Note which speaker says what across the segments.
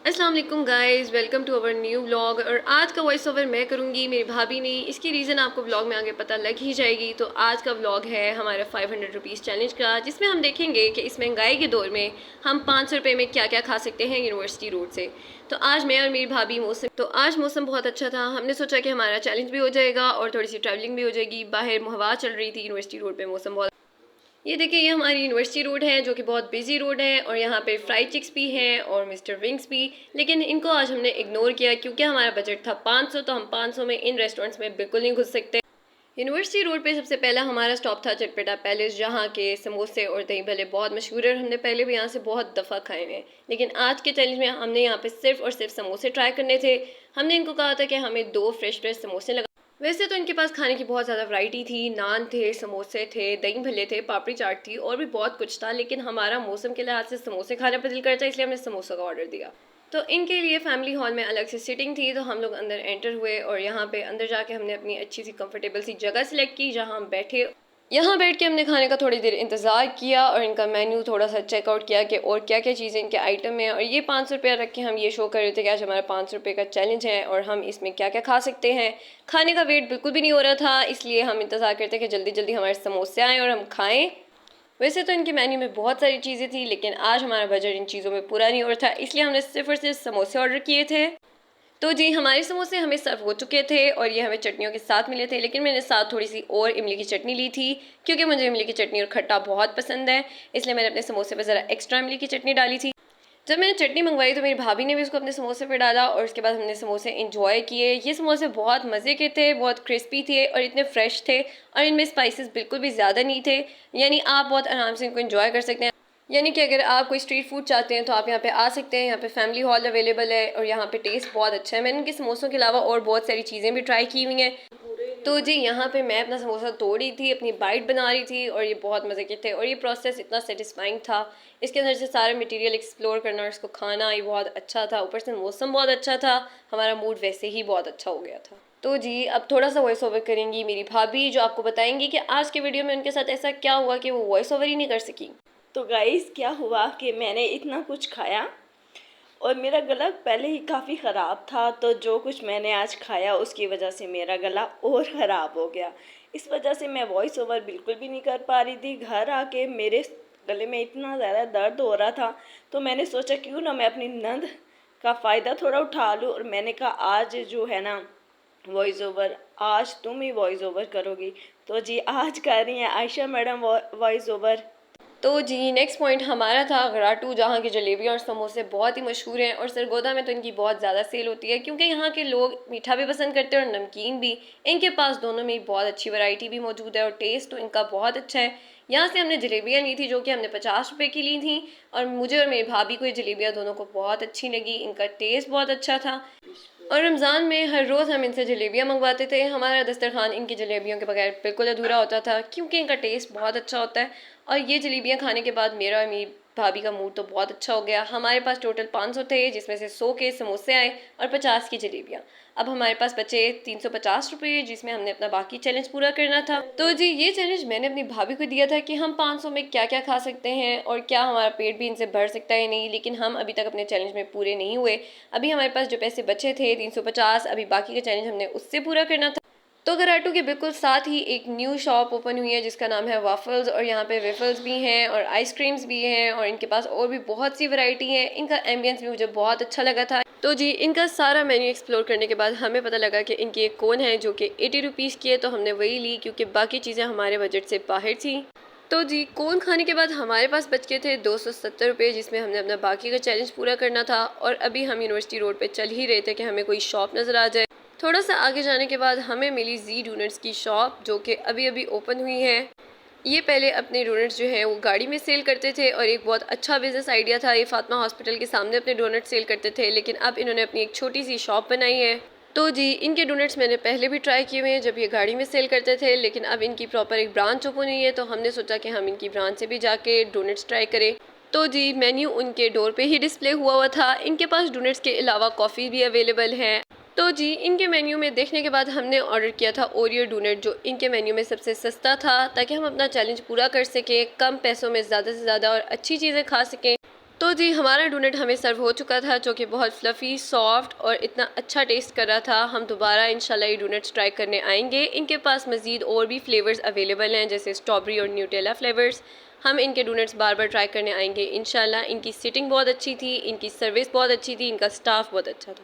Speaker 1: अस्सलाम वालेकुम guys, welcome to our new vlog. और आज का वॉइस ओवर मैं करूँगी, मेरी भाभी नहीं। इसकी रीज़न आपको व्लॉग में आगे पता लग ही जाएगी। तो आज का व्लॉग है हमारा 500 रुपीज़ चैलेंज का, जिसमें हम देखेंगे कि इस महंगाई के दौर में हम 500 रुपये में क्या क्या खा सकते हैं यूनिवर्सिटी रोड से। तो आज मैं और मेरी भाभी आज मौसम बहुत अच्छा था। हमने सोचा कि हमारा चैलेंज भी हो जाएगा और थोड़ी सी ट्रैवलिंग भी हो जाएगी। बाहर हवा चल रही थी, यूनिवर्सिटी रोड पर मौसम बहुत। ये देखिए, ये हमारी यूनिवर्सिटी रोड है जो कि बहुत बिजी रोड है और यहाँ पे फ्राइड चिक्स भी हैं और मिस्टर विंग्स भी। लेकिन इनको आज हमने इग्नोर किया क्योंकि हमारा बजट था 500, तो हम 500 में इन रेस्टोरेंट्स में बिल्कुल नहीं घुस सकते। यूनिवर्सिटी रोड पे सबसे पहला हमारा स्टॉप था चटपटा पैलेस, जहाँ के समोसे और दही भल्ले बहुत मशहूर है और हमने पहले भी यहाँ से बहुत दफ़ा खाए हैं। लेकिन आज के चैलेंज में हमने यहाँ पे सिर्फ और सिर्फ समोसे ट्राई करने थे। हमने इनको कहा था कि हमें 2 फ्रेश फ्रेश समोसे लगा। वैसे तो इनके पास खाने की बहुत ज़्यादा वैरायटी थी, नान थे, समोसे थे, दही भल्ले थे, पापड़ी चाट थी और भी बहुत कुछ था। लेकिन हमारा मौसम के लिहाज से समोसे खाने पर दिल करता है, इसलिए हमने समोसा का ऑर्डर दिया। तो इनके लिए फैमिली हॉल में अलग से सिटिंग थी, तो हम लोग अंदर एंटर हुए और यहाँ पे अंदर जाके हमने अपनी अच्छी सी कंफर्टेबल सी जगह सिलेक्ट की, जहाँ हम बैठे। यहाँ बैठ के हमने खाने का थोड़ी देर इंतज़ार किया और इनका मेन्यू थोड़ा सा चेकआउट किया कि और क्या क्या चीज़ें इनके आइटम हैं। और ये 500 रुपया रख के हम ये शो कर रहे थे कि आज हमारा 500 रुपये का चैलेंज है और हम इसमें क्या क्या खा सकते हैं। खाने का वेट बिल्कुल भी नहीं हो रहा था, इसलिए हम इंतज़ार करते कि जल्दी जल्दी हमारे समोसे आएँ और हम खाएँ। वैसे तो इनके मेन्यू में बहुत सारी चीज़ें थी, लेकिन आज हमारा बजट इन चीज़ों में पूरा नहीं हो रहा था, इसलिए हमने सिर्फ और सिर्फ समोसे ऑर्डर किए थे। तो जी, हमारे समोसे हमें सर्व हो चुके थे और ये हमें चटनियों के साथ मिले थे। लेकिन मैंने साथ थोड़ी सी और इमली की चटनी ली थी, क्योंकि मुझे इमली की चटनी और खट्टा बहुत पसंद है, इसलिए मैंने अपने समोसे पे ज़रा एक्स्ट्रा इमली की चटनी डाली थी। जब मैंने चटनी मंगवाई तो मेरी भाभी ने भी उसको अपने समोसे पे डाला और उसके बाद हमने समोसे इंजॉय किए। ये समोसे बहुत मज़े के थे, बहुत क्रिस्पी थे और इतने फ्रेश थे और इनमें स्पाइसेस बिल्कुल भी ज़्यादा नहीं थे। यानी आप बहुत आराम से इनको इंजॉय कर सकते हैं। यानी कि अगर आप कोई स्ट्रीट फूड चाहते हैं तो आप यहाँ पे आ सकते हैं। यहाँ पे फैमिली हॉल अवेलेबल है और यहाँ पे टेस्ट बहुत अच्छा है। मैंने इनके समोसों के अलावा और बहुत सारी चीज़ें भी ट्राई की हुई हैं। तो जी, यहाँ पे मैं अपना समोसा तोड़ रही थी, अपनी बाइट बना रही थी और ये बहुत मज़े के थे और ये प्रोसेस इतना सेटिस्फाइंग था। इसके अंदर से सारा मटेरियल एक्सप्लोर करना और इसको खाना, ये बहुत अच्छा था। ऊपर से मौसम बहुत अच्छा था, हमारा मूड वैसे ही बहुत अच्छा हो गया था। तो जी, अब थोड़ा सा वॉइस ओवर करेंगी मेरी भाभी, जो आपको बताएंगी कि आज के वीडियो में उनके साथ ऐसा क्या हुआ कि वो वॉइस ओवर ही नहीं कर सकी।
Speaker 2: तो गाइस, क्या हुआ कि मैंने इतना कुछ खाया और मेरा गला पहले ही काफ़ी ख़राब था, तो जो कुछ मैंने आज खाया उसकी वजह से मेरा गला और ख़राब हो गया। इस वजह से मैं वॉइस ओवर बिल्कुल भी नहीं कर पा रही थी। घर आके मेरे गले में इतना ज़्यादा दर्द हो रहा था, तो मैंने सोचा क्यों ना मैं अपनी नंद का फ़ायदा थोड़ा उठा लूँ और मैंने कहा आज जो है ना वॉइस ओवर, आज तुम ही वॉइस ओवर करोगी। तो जी, आज कर रही हैं आयशा मैडम वॉइस ओवर।
Speaker 1: तो जी, नेक्स्ट पॉइंट हमारा था घराटू, जहाँ की जलेबी और समोसे बहुत ही मशहूर हैं और सरगोदा में तो इनकी बहुत ज़्यादा सेल होती है, क्योंकि यहाँ के लोग मीठा भी पसंद करते हैं और नमकीन भी। इनके पास दोनों में बहुत अच्छी वैरायटी भी मौजूद है और टेस्ट तो इनका बहुत अच्छा है। यहाँ से हमने जलेबियाँ ली थी, जो कि हमने 50 रुपये की ली थी और मुझे और मेरी भाभी को ये जलेबियाँ दोनों को बहुत अच्छी लगी। इनका टेस्ट बहुत अच्छा था और रमज़ान में हर रोज़ हम इनसे जलेबियाँ मंगवाते थे। हमारा दस्तरखान इनकी जलेबियों के बगैर बिल्कुल अधूरा होता था, क्योंकि इनका टेस्ट बहुत अच्छा होता है। और ये जलेबियाँ खाने के बाद मेरा और मेरी भाभी का मूड तो बहुत अच्छा हो गया। हमारे पास टोटल 500 थे, जिसमें से 100 के समोसे आए और 50 की जलेबियाँ। अब हमारे पास बचे 350 रुपये, जिसमें हमने अपना बाकी चैलेंज पूरा करना था। तो जी, ये चैलेंज मैंने अपनी भाभी को दिया था कि हम 500 में क्या क्या खा सकते हैं और क्या हमारा पेट भी इनसे भर सकता है नहीं। लेकिन हम अभी तक अपने चैलेंज में पूरे नहीं हुए। अभी हमारे पास जो पैसे बचे थे 350, अभी बाकी का चैलेंज हमने उससे पूरा करना था। तो घराटू के बिल्कुल साथ ही एक न्यू शॉप ओपन हुई है जिसका नाम है वाफल्स, और यहाँ पे वेफल्स भी हैं और आइसक्रीम्स भी हैं और इनके पास और भी बहुत सी वैरायटी है। इनका एम्बियंस भी मुझे बहुत अच्छा लगा था। तो जी, इनका सारा मेन्यू एक्सप्लोर करने के बाद हमें पता लगा कि इनकी एक कोन है जो कि 80 रुपीज़ की है, तो हमने वही ली क्योंकि बाकी चीज़ें हमारे बजट से बाहर थी। तो जी, कोन खाने के बाद हमारे पास बच के थे 270 रुपये, जिसमें हमने अपना बाकी का चैलेंज पूरा करना था। और अभी हम यूनिवर्सिटी रोड पे चल ही रहे थे कि हमें कोई शॉप नज़र आ जाए। थोड़ा सा आगे जाने के बाद हमें मिली जी डोनट्स की शॉप, जो कि अभी अभी ओपन हुई है। ये पहले अपने डोनट्स जो है वो गाड़ी में सेल करते थे और एक बहुत अच्छा बिजनेस आइडिया था। ये फातिमा हॉस्पिटल के सामने अपने डोनट सेल करते थे, लेकिन अब इन्होंने अपनी एक छोटी सी शॉप बनाई है। तो जी, इनके डोनट्स मैंने पहले भी ट्राई किए हुए हैं जब ये गाड़ी में सेल करते थे, लेकिन अब इनकी प्रॉपर एक ब्रांच ओपन हुई है, तो हमने सोचा कि हम इनकी ब्रांच से भी जाके डोनट्स ट्राई करें। तो जी, मेन्यू उनके डोर पे ही डिस्प्ले हुआ था। इनके पास डोनट्स के अलावा कॉफ़ी भी अवेलेबल है। तो जी, इनके मेन्यू में देखने के बाद हमने ऑर्डर किया था ओरियो डोनट, जो इनके मेन्यू में सबसे सस्ता था, ताकि हम अपना चैलेंज पूरा कर सकें, कम पैसों में ज़्यादा से ज़्यादा और अच्छी चीज़ें खा सकें। तो जी हमारा डोनट हमें सर्व हो चुका था, जो कि बहुत फ्लफ़ी, सॉफ्ट और इतना अच्छा टेस्ट कर रहा था। हम दोबारा इंशाल्लाह ये डोनट्स ट्राई करने आएंगे। इनके पास मज़ीद और भी फ्लेवर्स अवेलेबल हैं, जैसे स्ट्रॉबेरी और न्यूटेला फ्लेवर्स। हम इनके डोनट्स बार बार ट्राई करने आएंगे इंशाल्लाह। इनकी सिटिंग बहुत अच्छी थी, इनकी सर्विस बहुत अच्छी थी, इनका स्टाफ बहुत अच्छा था।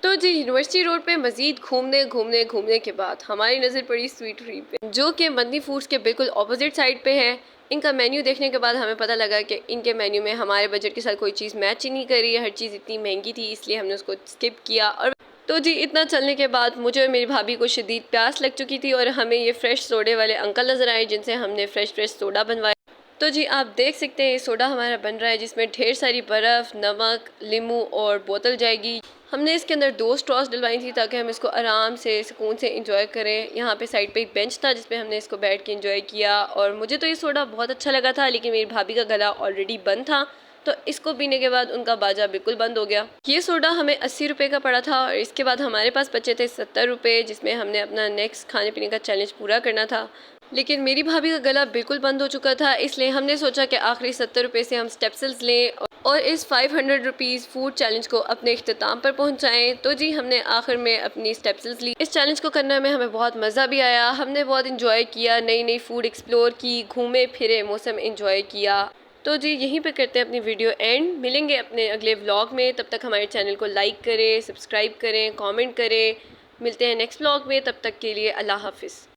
Speaker 1: तो जी यूनिवर्सिटी रोड पे मज़ीद घूमने के बाद हमारी नज़र पड़ी स्वीट ट्री पे, जो कि मदनी फूड्स के बिल्कुल ऑपोजिट साइड पे है। इनका मेन्यू देखने के बाद हमें पता लगा कि इनके मेन्यू में हमारे बजट के साथ कोई चीज़ मैच ही नहीं कर रही है। हर चीज़ इतनी महंगी थी, इसलिए हमने उसको स्किप किया। और तो जी इतना चलने के बाद मुझे और मेरी भाभी को शदीद प्यास लग चुकी थी, और हमें ये फ़्रेश सोडे वाले अंकल नज़र आए, जिनसे हमने फ़्रेश सोडा बनवाया। तो जी आप देख सकते हैं ये सोडा हमारा बन रहा है, जिसमें ढेर सारी बर्फ़, नमक, लीमू और बोतल जाएगी। हमने इसके अंदर 2 स्ट्रॉस डलवाई थी, ताकि हम इसको आराम से सुकून से इंजॉय करें। यहाँ पे साइड पे एक बेंच था, जिस पे हमने इसको बैठ के इंजॉय किया। और मुझे तो ये सोडा बहुत अच्छा लगा था, लेकिन मेरी भाभी का गला ऑलरेडी बंद था, तो इसको पीने के बाद उनका बाजा बिल्कुल बंद हो गया। ये सोडा हमें 80 रुपये का पड़ा था, और इसके बाद हमारे पास बचे थे 70 रुपये, जिसमें हमने अपना नेक्स्ट खाने पीने का चैलेंज पूरा करना था। लेकिन मेरी भाभी का गला बिल्कुल बंद हो चुका था, इसलिए हमने सोचा कि आखिरी 70 रुपये से हम स्टेप्सिल्स लें और इस 500 रुपीज़ फूड चैलेंज को अपने इख्तिताम पर पहुंचाएं। तो जी हमने आखिर में अपनी स्टेप्सिल्स ली। इस चैलेंज को करने में हमें बहुत मज़ा भी आया, हमने बहुत इंजॉय किया, नई नई फूड एक्सप्लोर की, घूमे फिरे, मौसम इंजॉय किया। तो जी यहीं पे करते हैं अपनी वीडियो एंड। मिलेंगे अपने अगले व्लॉग में, तब तक हमारे चैनल को लाइक करें, सब्सक्राइब करें, कमेंट करें। मिलते हैं नेक्स्ट व्लॉग में, तब तक के लिए अल्लाह हाफिज़।